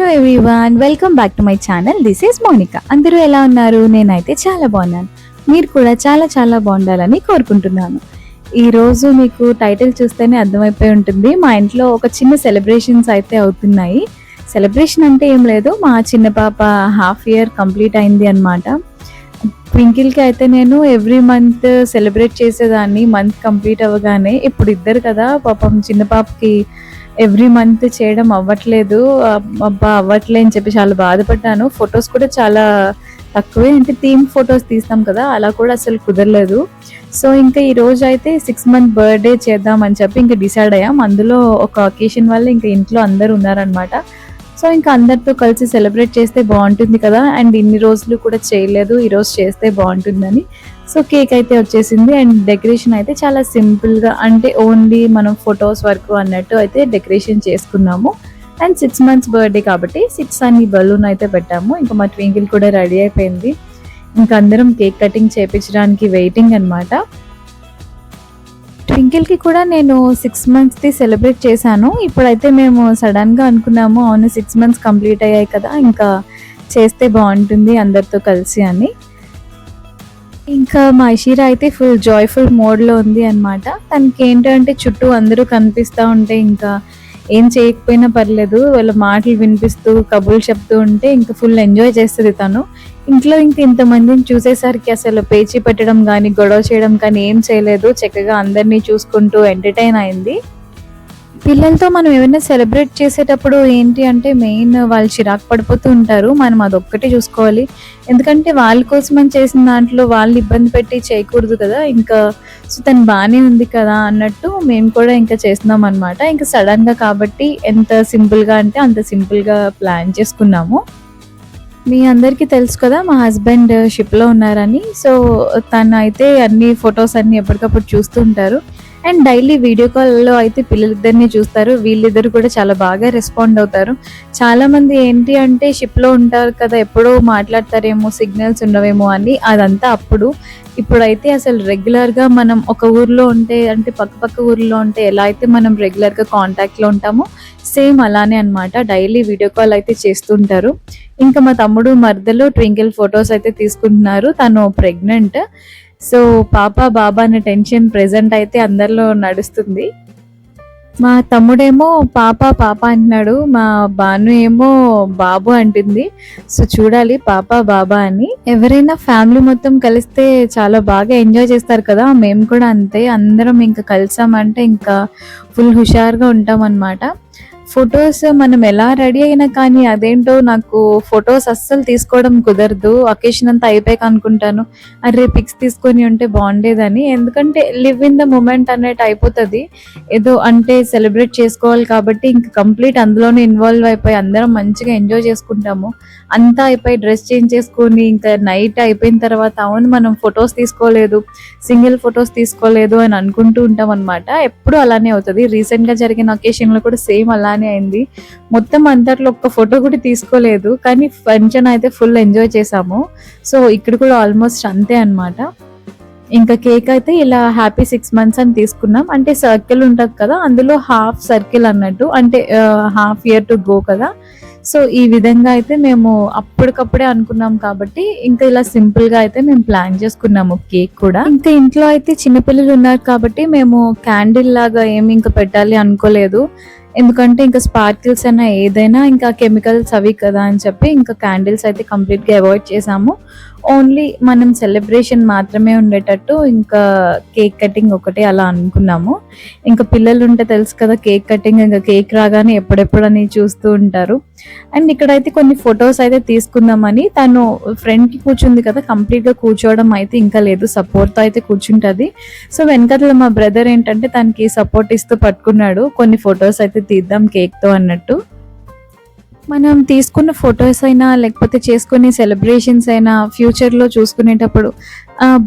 Hello everyone, welcome back to my channel. This is Monika. అందరూ ఎలా ఉన్నారు? నేనైతే చాలా బాగున్నాను. మీరు కూడా చాలా చాలా బాగుండాలని కోరుకుంటున్నాను. ఈరోజు మీకు టైటిల్ చూస్తేనే అర్థమైపోయి ఉంటుంది, మా ఇంట్లో ఒక చిన్న సెలబ్రేషన్స్ అయితే అవుతున్నాయి. సెలబ్రేషన్ అంటే ఏం లేదు, మా చిన్న పాప హాఫ్ ఇయర్ కంప్లీట్ అయింది అనమాట. ట్వింకిల్కి అయితే నేను ఎవ్రీ మంత్ సెలబ్రేట్ చేసేదాన్ని, మంత్ కంప్లీట్ అవ్వగానే. ఇప్పుడు ఇద్దరు కదా, పాపం చిన్న పాపకి ఎవ్రీ మంత్ చేయడం అవ్వట్లేదు. అబ్బా అవ్వట్లే అని చెప్పి చాలా బాధపడ్డాను. ఫొటోస్ కూడా చాలా తక్కువే, అంటే థీమ్ ఫొటోస్ తీస్తాం కదా, అలా కూడా అసలు కుదరలేదు. సో ఇంకా ఈ రోజు అయితే 6 month బర్త్డే చేద్దామని చెప్పి ఇంకా డిసైడ్ అయ్యాం. అందులో ఒక అకేషన్ వల్ల ఇంకా ఇంట్లో అందరూ ఉన్నారనమాట. సో ఇంకా అందరితో కలిసి సెలబ్రేట్ చేస్తే బాగుంటుంది కదా, అండ్ ఇన్ని రోజులు కూడా చేయలేదు, ఈరోజు చేస్తే బాగుంటుందని. సో కేక్ అయితే వచ్చేసింది, అండ్ డెకరేషన్ అయితే చాలా సింపుల్గా, అంటే ఓన్లీ మనం ఫొటోస్ వరకు అన్నట్టు అయితే డెకరేషన్ చేసుకున్నాము. అండ్ 6 months బర్త్డే కాబట్టి 6 అని బలూన్ అయితే పెట్టాము. ఇంకా మా ట్వింకిల్ కూడా రెడీ అయిపోయింది. ఇంకా అందరం కేక్ కటింగ్ చేయించడానికి వెయిటింగ్ అనమాట. ట్వింకిల్కి కూడా నేను 6 monthsది సెలబ్రేట్ చేశాను. ఇప్పుడైతే మేము సడన్గా అనుకున్నాము, అవును 6 months కంప్లీట్ అయ్యాయి కదా, ఇంకా చేస్తే బాగుంటుంది అందరితో కలిసి అని. ఇంకా మా ఐషీరా అయితే ఫుల్ జాయ్ఫుల్ మోడ్లో ఉంది అనమాట. తనకి ఏంటంటే చుట్టూ అందరూ కనిపిస్తూ ఉంటే ఇంకా ఏం చేయకపోయినా పర్లేదు, వాళ్ళ మాటలు వినిపిస్తూ కబుర్లు చెప్తూ ఉంటే ఇంకా ఫుల్ ఎంజాయ్ చేస్తుంది తను. ఇంట్లో ఇంక ఇంతమందిని చూసేసరికి అసలు పేచీ పెట్టడం కానీ గొడవ చేయడం కానీ ఏం చేయలేదు, చక్కగా అందరినీ చూసుకుంటూ ఎంటర్టైన్ అయింది. పిల్లలతో మనం ఏమైనా సెలబ్రేట్ చేసేటప్పుడు ఏంటి అంటే మెయిన్ వాళ్ళు చిరాకు పడిపోతూ ఉంటారు, మనం అదొక్కటి చూసుకోవాలి. ఎందుకంటే వాళ్ళ కోసం అని చేసిన దాంట్లో వాళ్ళు ఇబ్బంది పెట్టి చేయకూడదు కదా. ఇంకా సో తను బాగానే ఉంది కదా అన్నట్టు మేము కూడా ఇంకా చేస్తున్నాం అనమాట. ఇంకా సడన్గా కాబట్టి ఎంత సింపుల్గా అంటే అంత సింపుల్గా ప్లాన్ చేసుకున్నాము. మీ అందరికీ తెలుసు కదా, మా హస్బెండ్ షిప్లో ఉన్నారని. సో తను అయితే అన్ని ఫొటోస్ అన్ని ఎప్పటికప్పుడు చూస్తూ ఉంటారు. అండ్ డైలీ వీడియో కాల్లో అయితే పిల్లలిద్దరిని చూస్తారు. వీళ్ళిద్దరు కూడా చాలా బాగా రెస్పాండ్ అవుతారు. చాలామంది ఏంటి అంటే షిప్లో ఉంటారు కదా, ఎప్పుడో మాట్లాడతారేమో, సిగ్నల్స్ ఉండవేమో అని, అదంతా అప్పుడు. ఇప్పుడైతే అసలు రెగ్యులర్గా మనం ఒక ఊర్లో ఉంటే, అంటే పక్క ఊర్లో ఉంటే ఎలా అయితే మనం రెగ్యులర్గా కాంటాక్ట్లో ఉంటామో సేమ్ అలానే అనమాట. డైలీ వీడియో కాల్ అయితే చేస్తుంటారు. ఇంకా మా తమ్ముడు మరదలు ట్వింకిల్ ఫొటోస్ అయితే తీసుకుంటున్నారు. తను ప్రెగ్నెంట్. సో పాప బాబా అనే టెన్షన్ ప్రెజెంట్ అయితే అందరిలో నడుస్తుంది. మా తమ్ముడేమో పాప పాప అంటున్నాడు, మా బాను ఏమో బాబు అంటుంది. సో చూడాలి పాప బాబా అని. ఎవరైనా ఫ్యామిలీ మొత్తం కలిస్తే చాలా బాగా ఎంజాయ్ చేస్తారు కదా, మేము కూడా అంతే. అందరం ఇంకా కలిసామంటే ఇంకా ఫుల్ హుషారుగా ఉంటాం అన్నమాట. ఫొటోస్ మనం ఎలా రెడీ అయినా కానీ అదేంటో నాకు ఫొటోస్ అస్సలు తీసుకోవడం కుదరదు. అకేషన్ అంతా అయిపోయాక అనుకుంటాను, అరే పిక్స్ తీసుకొని ఉంటే బాగుండేదని. ఎందుకంటే లివ్ ఇన్ ద మూమెంట్ అన్నట్టు అయిపోతుంది. ఏదో అంటే సెలబ్రేట్ చేసుకోవాలి కాబట్టి ఇంకా కంప్లీట్ అందులోనే ఇన్వాల్వ్ అయిపోయి అందరం మంచిగా ఎంజాయ్ చేసుకుంటాము. అంతా అయిపోయి డ్రెస్ చేంజ్ చేసుకొని ఇంకా నైట్ అయిపోయిన తర్వాత అవును మనం ఫొటోస్ తీసుకోలేదు, సింగిల్ ఫొటోస్ తీసుకోలేదు అని అనుకుంటూ ఉంటాం అనమాట. ఎప్పుడు అలానే అవుతుంది. రీసెంట్గా జరిగిన అకేషన్లో కూడా సేమ్ అలానే అయింది. మొత్తం అంతట్లో ఒక్క ఫోటో కూడా తీసుకోలేదు, కానీ ఫంక్షన్ అయితే ఫుల్ ఎంజాయ్ చేసాము. సో ఇక్కడ కూడా ఆల్మోస్ట్ అంతే అనమాట. ఇంకా కేక్ అయితే ఇలా హ్యాపీ 6 months అని తీసుకున్నాం. అంటే సర్కిల్ ఉంటుంది కదా, అందులో హాఫ్ సర్కిల్ అన్నట్టు, అంటే హాఫ్ ఇయర్ టు గో కదా. సో ఈ విధంగా అయితే మేము అప్పటికప్పుడే అనుకున్నాం కాబట్టి ఇంకా ఇలా సింపుల్ గా అయితే మేము ప్లాన్ చేసుకున్నాము కేక్ కూడా. ఇంకా ఇంట్లో అయితే చిన్నపిల్లలు ఉన్నారు కాబట్టి మేము క్యాండిల్ లాగా ఏమి ఇంకా పెట్టాలి అనుకోలేదు. ఎందుకంటే ఇంకా స్పార్కిల్స్ అయినా ఏదైనా ఇంకా కెమికల్స్ అవి కదా అని చెప్పి ఇంకా క్యాండిల్స్ అయితే కంప్లీట్గా అవాయిడ్ చేసాము. ఓన్లీ మనం సెలబ్రేషన్ మాత్రమే ఉండేటట్టు ఇంకా కేక్ కటింగ్ ఒకటే అలా అనుకున్నాము. ఇంకా పిల్లలు ఉంటే తెలుసు కదా, కేక్ కటింగ్ ఇంకా కేక్ రాగానే ఎప్పుడెప్పుడని చూస్తూ ఉంటారు. అండ్ ఇక్కడైతే కొన్ని ఫొటోస్ అయితే తీసుకుందామని, తను ఫ్రంట్కి కూర్చుంది కదా, కంప్లీట్గా కూర్చోవడం అయితే ఇంకా లేదు, సపోర్ట్తో అయితే కూర్చుంటుంది. సో వెనకట్ల మా బ్రదర్ ఏంటంటే తనకి సపోర్ట్ ఇస్తూ పట్టుకున్నాడు, కొన్ని ఫొటోస్ అయితే తీద్దాం కేక్తో అన్నట్టు. మనం తీసుకున్న ఫొటోస్ అయినా లేకపోతే చేసుకునే సెలబ్రేషన్స్ అయినా ఫ్యూచర్లో చూసుకునేటప్పుడు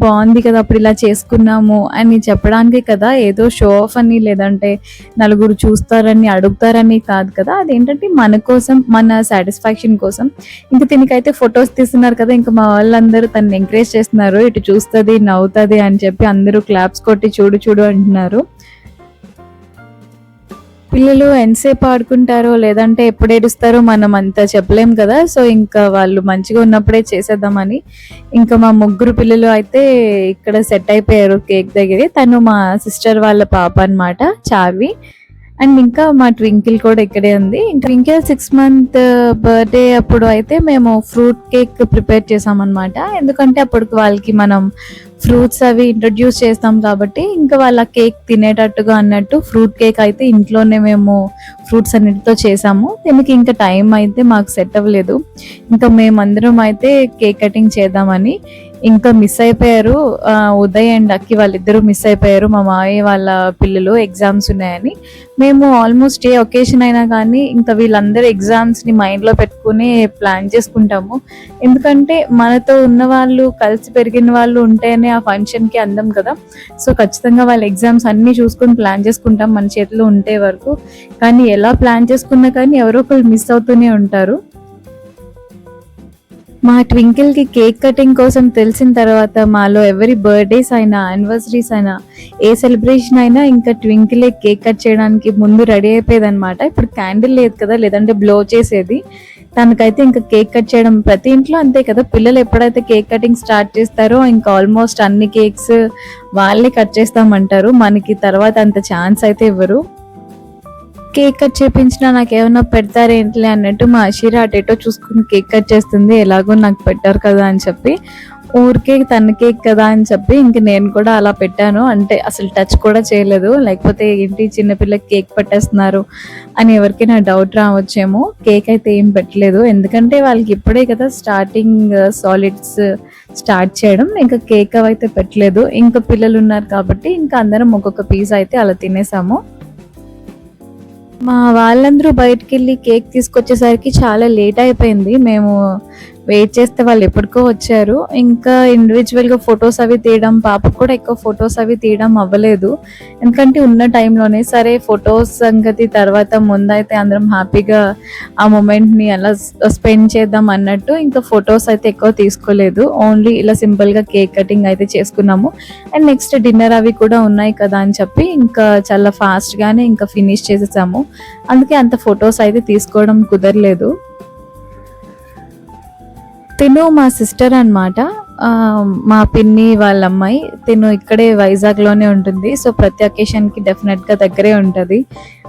బాగుంది కదా అప్పుడు ఇలా చేసుకున్నాము అని చెప్పడానికి కదా, ఏదో షో ఆఫ్ అని లేదంటే నలుగురు చూస్తారని అడుగుతారని కాదు కదా. అదేంటంటే మన కోసం, మన సాటిస్ఫాక్షన్ కోసం. ఇంకా దీనికైతే ఫొటోస్ తీస్తున్నారు కదా, ఇంకా మా వాళ్ళందరూ తనని ఎంకరేజ్ చేస్తున్నారు, ఇటు చూస్తుంది నవ్వుతుంది అని చెప్పి అందరూ క్లాప్స్ కొట్టి చూడు చూడు అంటున్నారు. పిల్లలు ఎంతసేపు ఆడుకుంటారో లేదంటే ఎప్పుడు ఏడుస్తారో మనం అంత చెప్పలేం కదా. సో ఇంకా వాళ్ళు మంచిగా ఉన్నప్పుడే చేసేద్దామని ఇంకా మా ముగ్గురు పిల్లలు అయితే ఇక్కడ సెట్ అయిపోయారు కేక్ దగ్గరే. తను మా సిస్టర్ వాళ్ళ పాప అన్నమాట, చార్వి. అండ్ ఇంకా మా ట్వింకిల్ కూడా ఇక్కడే ఉంది. ట్వింకిల్ 6 మంత్ బర్త్డే అప్పుడు అయితే మేము ఫ్రూట్ కేక్ ప్రిపేర్ చేసామన్నమాట. ఎందుకంటే అప్పటికి వాళ్ళకి మనం ఫ్రూట్స్ అవి ఇంట్రడ్యూస్ చేస్తాం కాబట్టి ఇంకా వాళ్ళ కేక్ తినేటట్టుగా అన్నట్టు ఫ్రూట్ కేక్ అయితే ఇంట్లోనే మేము ఫ్రూట్స్ అన్నిటితో చేసాము. దీనికి ఇంకా టైం అయితే మాకు సెట్ అవ్వలేదు. ఇంకా మేమందరం అయితే కేక్ కటింగ్ చేద్దామని ఇంకా మిస్ అయిపోయారు. ఉదయ్ అండ్ అక్కి వాళ్ళిద్దరూ మిస్ అయిపోయారు, మా మావయ్య వాళ్ళ పిల్లలు ఎగ్జామ్స్ ఉన్నాయని. మేము ఆల్మోస్ట్ ఏ ఒకేషన్ అయినా కానీ ఇంకా వీళ్ళందరూ ఎగ్జామ్స్ని మైండ్లో పెట్టుకుని ప్లాన్ చేసుకుంటాము. ఎందుకంటే మనతో ఉన్న వాళ్ళు, కలిసి పెరిగిన వాళ్ళు ఉంటేనే ఆ ఫంక్షన్కి అందం కదా. సో ఖచ్చితంగా వాళ్ళ ఎగ్జామ్స్ అన్నీ చూసుకొని ప్లాన్ చేసుకుంటాం మన చేతిలో ఉంటే వరకు. కానీ ఎలా ప్లాన్ చేసుకున్నా కానీ ఎవరో ఒకరు మిస్ అవుతూనే ఉంటారు. మా ట్వింకిల్కి కేక్ కటింగ్ కోసం తెలిసిన తర్వాత మాలో ఎవరి బర్త్డేస్ అయినా, యానివర్సరీస్ అయినా, ఏ సెలబ్రేషన్ అయినా ఇంకా ట్వింకిలే కేక్ కట్ చేయడానికి ముందు రెడీ అయిపోయేది అనమాట. ఇప్పుడు క్యాండిల్ లేదు కదా, లేదంటే బ్లో చేసేది. తనకైతే ఇంకా కేక్ కట్ చేయడం ప్రతి ఇంట్లో అంతే కదా. పిల్లలు ఎప్పుడైతే కేక్ కటింగ్ స్టార్ట్ చేస్తారో ఇంకా ఆల్మోస్ట్ అన్ని కేక్స్ వాళ్ళే కట్ చేస్తామంటారు. మనకి తర్వాత అంత ఛాన్స్ అయితే ఇవ్వరు. కేక్ కట్ చేపించినా నాకు ఏమైనా పెడతారేంటిలే అన్నట్టు మా అషీరా అటేటో చూసుకుని కేక్ కట్ చేస్తుంది. ఎలాగో నాకు పెట్టారు కదా అని చెప్పి, ఊరికే తన కేక్ కదా అని చెప్పి ఇంక నేను కూడా అలా పెట్టాను. అంటే అసలు టచ్ కూడా చేయలేదు, లేకపోతే ఏంటి చిన్నపిల్లకి కేక్ పెట్టేస్తున్నారు అని ఎవరికైనా డౌట్ రావచ్చేమో. కేక్ అయితే ఏం పెట్టలేదు, ఎందుకంటే వాళ్ళకి ఇప్పుడే కదా స్టార్టింగ్ సాలిడ్స్ స్టార్ట్ చేయడం. ఇంకా కేక్ అయితే పెట్టలేదు. ఇంకా పిల్లలు ఉన్నారు కాబట్టి ఇంకా అందరం ఒక్కొక్క పీస్ అయితే అలా తినేసాము. మా వాళ్ళందరూ బయటికి వెళ్ళి కేక్ తీసుకొచ్చేసరికి చాలా లేట్ అయిపోయింది. మేము వెయిట్ చేస్తే వాళ్ళు ఎప్పటికో వచ్చారు. ఇంకా ఇండివిజువల్గా ఫొటోస్ అవి తీయడం, పాపకు కూడా ఎక్కువ ఫొటోస్ అవి తీయడం అవ్వలేదు. ఎందుకంటే ఉన్న టైంలోనే సరే ఫొటోస్ సంగతి తర్వాత, ముందైతే అందరం హ్యాపీగా ఆ మూమెంట్ని అలా స్పెండ్ చేద్దాం అన్నట్టు ఇంకా ఫొటోస్ అయితే ఎక్కువ తీసుకోలేదు. ఓన్లీ ఇలా సింపుల్గా కేక్ కటింగ్ అయితే చేసుకున్నాము. అండ్ నెక్స్ట్ డిన్నర్ అవి కూడా ఉన్నాయి కదా అని చెప్పి ఇంకా చాలా ఫాస్ట్గానే ఇంకా ఫినిష్ చేసేసాము. అందుకే అంత ఫొటోస్ అయితే తీసుకోవడం కుదరలేదు. తిను మా సిస్టర్ అనమాట, మా పిన్ని వాళ్ళ అమ్మాయి. తిను ఇక్కడే వైజాగ్లోనే ఉంటుంది. సో ప్రతి అకేషన్కి డెఫినెట్గా దగ్గరే ఉంటుంది.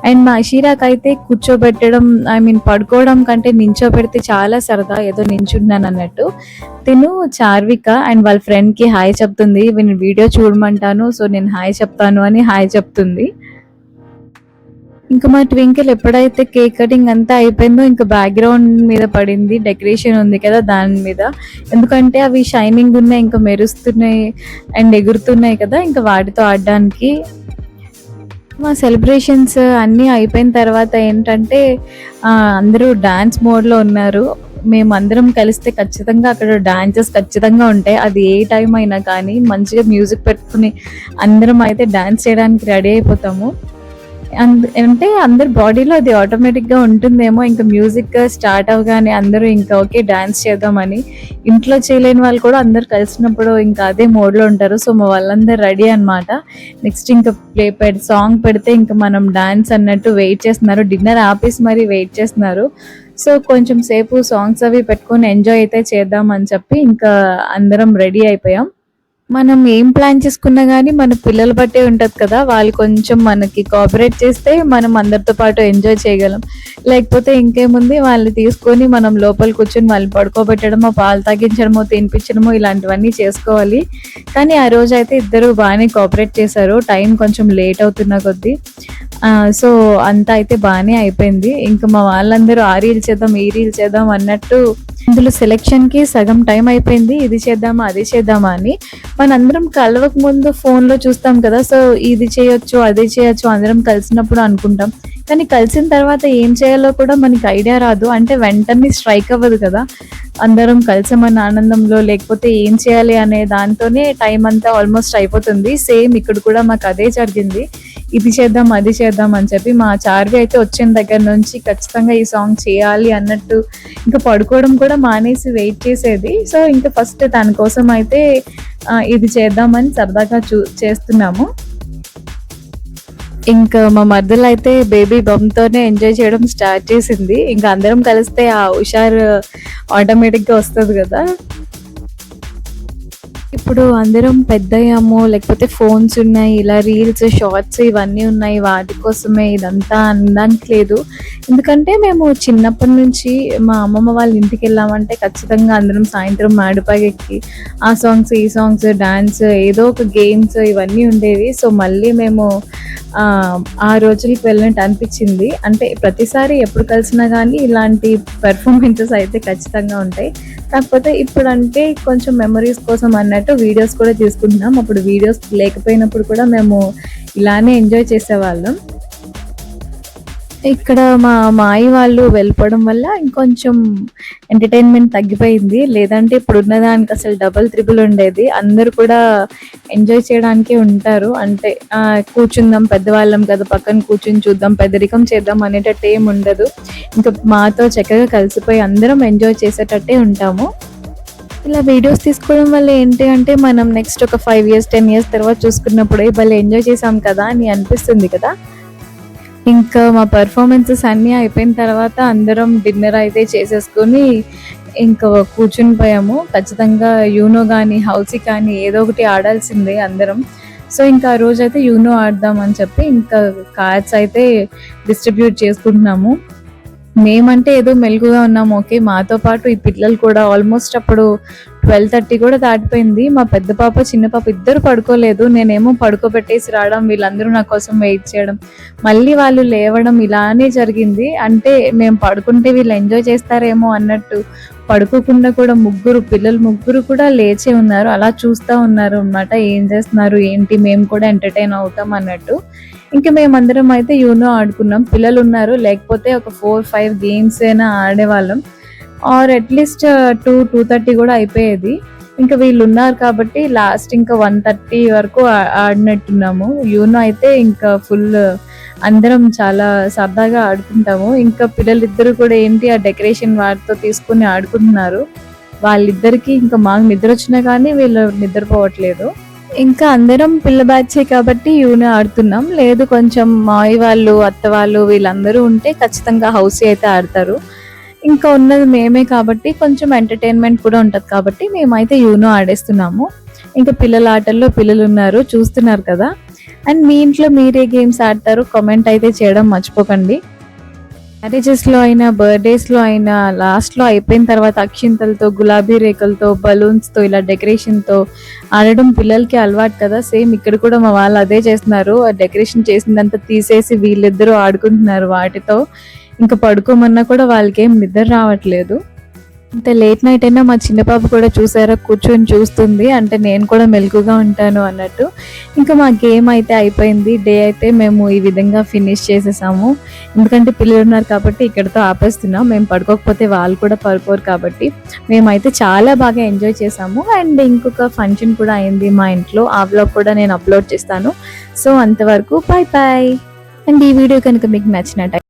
అండ్ మా అషీరాకి అయితే కూర్చోబెట్టడం, పడుకోవడం కంటే నించోబెడితే చాలా సరదా, ఏదో నించున్నాను అన్నట్టు. తిను చార్విక అండ్ వాళ్ళ ఫ్రెండ్కి హాయ్ చెప్తుంది. నేను వీడియో చూడమంటాను, సో నేను హాయ్ చెప్తాను అని హాయ్ చెప్తుంది. ఇంకా మా ట్వింకిల్ ఎప్పుడైతే కేక్ కటింగ్ అంతా అయిపోయిందో ఇంకా బ్యాక్గ్రౌండ్ మీద పడింది, డెకరేషన్ ఉంది కదా దాని మీద. ఎందుకంటే అవి షైనింగ్ ఉన్నాయి, ఇంకా మెరుస్తున్నాయి అండ్ ఎగురుతున్నాయి కదా, ఇంకా వాటితో ఆడడానికి. మా సెలబ్రేషన్స్ అన్నీ అయిపోయిన తర్వాత ఏంటంటే అందరూ డాన్స్ మోడ్లో ఉన్నారు. మేము అందరం కలిస్తే ఖచ్చితంగా అక్కడ డాన్సెస్ ఖచ్చితంగా ఉంటాయి. అది ఏ టైం అయినా కానీ మంచిగా మ్యూజిక్ పెట్టుకుని అందరం అయితే డాన్స్ చేయడానికి రెడీ అయిపోతాము. అంటే అందరి బాడీలో అది ఆటోమేటిక్గా ఉంటుందేమో. ఇంకా మ్యూజిక్ స్టార్ట్ అవగానే అందరూ ఇంకా ఓకే డాన్స్ చేద్దామని. ఇంట్లో చేయలేని వాళ్ళు కూడా అందరు కలిసినప్పుడు ఇంకా అదే మోడ్లో ఉంటారు. సో మా వాళ్ళందరూ రెడీ అనమాట. నెక్స్ట్ ఇంకా సాంగ్ పెడితే ఇంకా మనం డాన్స్ అన్నట్టు వెయిట్ చేస్తున్నారు. డిన్నర్ ఆపేసి మరీ వెయిట్ చేస్తున్నారు. సో కొంచెం సేపు సాంగ్స్ అవి పెట్టుకొని ఎంజాయ్ అయితే చేద్దాం అని చెప్పి ఇంకా అందరం రెడీ అయిపోయాం. మనం ఏం ప్లాన్ చేసుకున్నా కానీ మన పిల్లలు బట్టే ఉంటుంది కదా. వాళ్ళు కొంచెం మనకి కోఆపరేట్ చేస్తే మనం అందరితో పాటు ఎంజాయ్ చేయగలం. లేకపోతే ఇంకేముంది, వాళ్ళు తీసుకొని మనం లోపల కూర్చొని వాళ్ళు పడుకోబెట్టడమో, పాలు తాగించడమో, తినిపించడమో ఇలాంటివన్నీ చేసుకోవాలి. కానీ ఆ రోజు అయితే ఇద్దరు బాగానే కోఆపరేట్ చేశారు. టైం కొంచెం లేట్ అవుతున్న కొద్దీ. సో అంతా అయితే బాగానే అయిపోయింది. ఇంకా మా వాళ్ళందరూ ఆ రీల్ చేద్దాం, ఈ రీల్ చేద్దాం అన్నట్టు ఇందులో సెలెక్షన్కి సగం టైం అయిపోయింది. ఇది చేద్దామా, అది చేద్దామా అని. మనందరం కలవక ముందు ఫోన్లో చూస్తాం కదా, సో ఇది చేయొచ్చు, అది చేయొచ్చు అందరం కలిసినప్పుడు అనుకుంటాం. కానీ కలిసిన తర్వాత ఏం చేయాలో కూడా మనకి ఐడియా రాదు. అంటే వెంటనే స్ట్రైక్ అవ్వదు కదా. అందరం కలిసామన్న ఆనందంలో, లేకపోతే ఏం చేయాలి అనే దాంతోనే టైం అంతా ఆల్మోస్ట్ అయిపోతుంది. సేమ్ ఇక్కడ కూడా మాకు అదే జరిగింది. ఇది చేద్దాం, అది చేద్దాం అని చెప్పి మా చార్వి అయితే వచ్చిన దగ్గర నుంచి ఖచ్చితంగా ఈ సాంగ్ చేయాలి అన్నట్టు ఇంకా పడుకోవడం కూడా మానేసి వెయిట్ చేసేది. సో ఇంకా ఫస్ట్ తన కోసం అయితే ఇది చేద్దామని సరదాగా చేస్తున్నాము. ఇంకా మా మరదలు అయితే బేబీ బంప్‌తోనే ఎంజాయ్ చేయడం స్టార్ట్ చేసింది. ఇంకా అందరం కలిస్తే ఆ హుషారు ఆటోమేటిక్‌గా వస్తది గదా! ఇప్పుడు అందరం పెద్దయ్యాము, లేకపోతే ఫోన్స్ ఉన్నాయి, ఇలా రీల్స్, షార్ట్స్ ఇవన్నీ ఉన్నాయి. వాటి కోసమే ఇదంతా అనడానికి లేదు. ఎందుకంటే మేము చిన్నప్పటి నుంచి మా అమ్మమ్మ వాళ్ళ ఇంటికెళ్ళామంటే ఖచ్చితంగా అందరం సాయంత్రం మేడపైకెక్కి ఆ సాంగ్స్, ఈ సాంగ్స్, డాన్స్ ఏదో ఒక గేమ్స్ ఇవన్నీ ఉండేవి. సో, మళ్ళీ మేము ఆ రోజులకి వెళ్ళినట్టు అనిపిచ్చింది. అంటే ప్రతిసారి ఎప్పుడు కలిసినా గానీ ఇలాంటి పెర్ఫార్మెన్సెస్ అయితే ఖచ్చితంగా ఉంటాయి. కాకపోతే ఇప్పుడంటే కొంచెం మెమరీస్ కోసం అన్నట్టు వీడియోస్ కూడా తీసుకుంటున్నాం. అప్పుడు వీడియోస్ లేకపోయినప్పుడు కూడా మేము ఇలానే ఎంజాయ్ చేసేవాళ్ళం. ఇక్కడ మా మాయి వాళ్ళు వెళ్ళిపోవడం వల్ల ఇంకొంచెం ఎంటర్‌టైన్‌మెంట్ తగ్గిపోయింది. లేదంటే ఇప్పుడున్న దానికి అసలు డబుల్, త్రిబుల్ ఉండేది. అందరూ కూడా ఎంజాయ్ చేయడానికే ఉంటారు. అంటే కూర్చుందాం పెద్దవాళ్ళం కదా! పక్కన కూర్చొని చూద్దాం, పెద్దరికం చేద్దాం అనేటట్టు ఏమి ఉండదు. ఇంకా మాతో చక్కగా కలిసిపోయి అందరం ఎంజాయ్ చేసేటట్టే ఉంటాము. ఇలా వీడియోస్ తీసుకోవడం వల్ల ఏంటి అంటే మనం నెక్స్ట్ ఒక 5 ఇయర్స్, 10 ఇయర్స్ తర్వాత చూసుకున్నప్పుడు భలే ఎంజాయ్ చేసాం కదా! అని అనిపిస్తుంది కదా! ఇంకా మా పెర్ఫార్మెన్సెస్ అన్నీ అయిపోయిన తర్వాత అందరం డిన్నర్ అయితే చేసేసుకొని ఇంకా కూర్చుని పోయాము. ఖచ్చితంగా యూనో గానీ, హౌసీ కానీ ఏదో ఒకటి ఆడాల్సిందే అందరం. సో, ఇంకా ఆ రోజైతే యూనో ఆడదాం అని చెప్పి ఇంకా కార్డ్స్ అయితే డిస్ట్రిబ్యూట్ చేసుకుంటున్నాము. మేమంటే ఏదో మెలుకువగా ఉన్నాము. ఓకే. మాతో పాటు ఈ పిల్లలు కూడా ఆల్మోస్ట్ అప్పుడు 12:30 కూడా దాటిపోయింది. మా పెద్ద పాప, చిన్న పాప ఇద్దరు పడుకోలేదు. నేనేమో పడుకోబెట్టేసి రావడం, వీళ్ళందరూ నా కోసం వెయిట్ చేయడం, మళ్ళీ వాళ్ళు లేవడం ఇలానే జరిగింది. అంటే మేము పడుకుంటే వీళ్ళు ఎంజాయ్ చేస్తారేమో అన్నట్టు పడుకోకుండా కూడా పిల్లలు ముగ్గురు కూడా లేచే ఉన్నారు. అలా చూస్తా ఉన్నారు అన్నమాట. ఏం చేస్తున్నారు, ఏంటి, మేము కూడా ఎంటర్‌టైన్ అవుతాం అన్నట్టు. ఇంక మేమందరం అయితే యూనో ఆడుకున్నాం. పిల్లలున్నారు, లేకపోతే ఒక 4, 5 గేమ్స్ అయినా ఆడేవాళ్ళం. ఆర్ అట్‌లీస్ట్ 2:30 కూడా అయిపోయేది. ఇంక వీళ్ళున్నారు కాబట్టి లాస్ట్ ఇంకా 1:30 వరకు ఆడినట్టున్నాము. యూనో అయితే ఇంకా ఫుల్ అందరం చాలా సరదాగా ఆడుకుంటాము. ఇంకా పిల్లలిద్దరూ కూడా ఏంటి ఆ డెకరేషన్ వాటితో తీసుకొని ఆడుకుంటున్నారు. వాళ్ళిద్దరికీ ఇంకా మాకు నిద్రొచ్చినా కానీ వీళ్ళు నిద్రపోవట్లేదు. ఇంకా అందరం పిల్ల బ్యాచే కాబట్టి యూనో ఆడుతున్నాం. లేదు కొంచెం మావయ్య వాళ్ళు, అత్త వాళ్ళు వీళ్ళందరూ ఉంటే ఖచ్చితంగా హౌసీ అయితే ఆడతారు. ఇంకా ఉన్నది మేమే కాబట్టి కొంచెం ఎంటర్‌టైన్‌మెంట్ కూడా ఉంటది కాబట్టి మేమైతే యూనో ఆడేస్తున్నాము. ఇంకా పిల్లల ఆటల్లో పిల్లలున్నారు చూస్తున్నారు కదా! అండ్ మీ ఇంట్లో మీరే గేమ్స్ ఆడతారో కామెంట్ అయితే చేయడం మర్చిపోకండి. మ్యారేజెస్‌లో అయినా, బర్త్‌డేస్‌లో అయినా లాస్ట్‌లో అయిపోయిన తర్వాత అక్షింతలతో, గులాబీ రేకులతో, బలూన్స్‌తో ఇలా డెకరేషన్‌తో ఆడడం పిల్లలకి అలవాటు కదా! సేమ్ ఇక్కడ కూడా మా వాళ్ళు అదే చేస్తున్నారు. ఆ డెకరేషన్ చేసిందంతా తీసేసి వీళ్ళిద్దరూ ఆడుకుంటున్నారు వాటితో. ఇంకా పడుకోమన్నా కూడా వాళ్ళకేం నిద్ర రావట్లేదు. ఇంత లేట్ నైట్ అయినా మా చిన్న పాప కూడా చూసారా కూర్చొని చూస్తుంది. అంటే నేను కూడా మెలకువగా ఉంటాను అన్నట్టు. ఇంకా మా గేమ్ అయితే అయిపోయింది. డే అయితే మేము ఈ విధంగా ఫినిష్ చేసేసాము. ఎందుకంటే పిల్లలున్నారు కాబట్టి ఇక్కడితో ఆపేస్తున్నాం. మేము పడుకోకపోతే వాళ్ళు కూడా పడుకోరు కాబట్టి. మేమైతే చాలా బాగా ఎంజాయ్ చేసాము. అండ్ ఇంకొక ఫంక్షన్ కూడా అయింది మా ఇంట్లో. ఆ వ్లాగ్ కూడా నేను అప్లోడ్ చేస్తాను. సో, అంతవరకు బాయ్ బాయ్. అండ్ ఈ వీడియో కనుక మీకు నచ్చినట్టయితే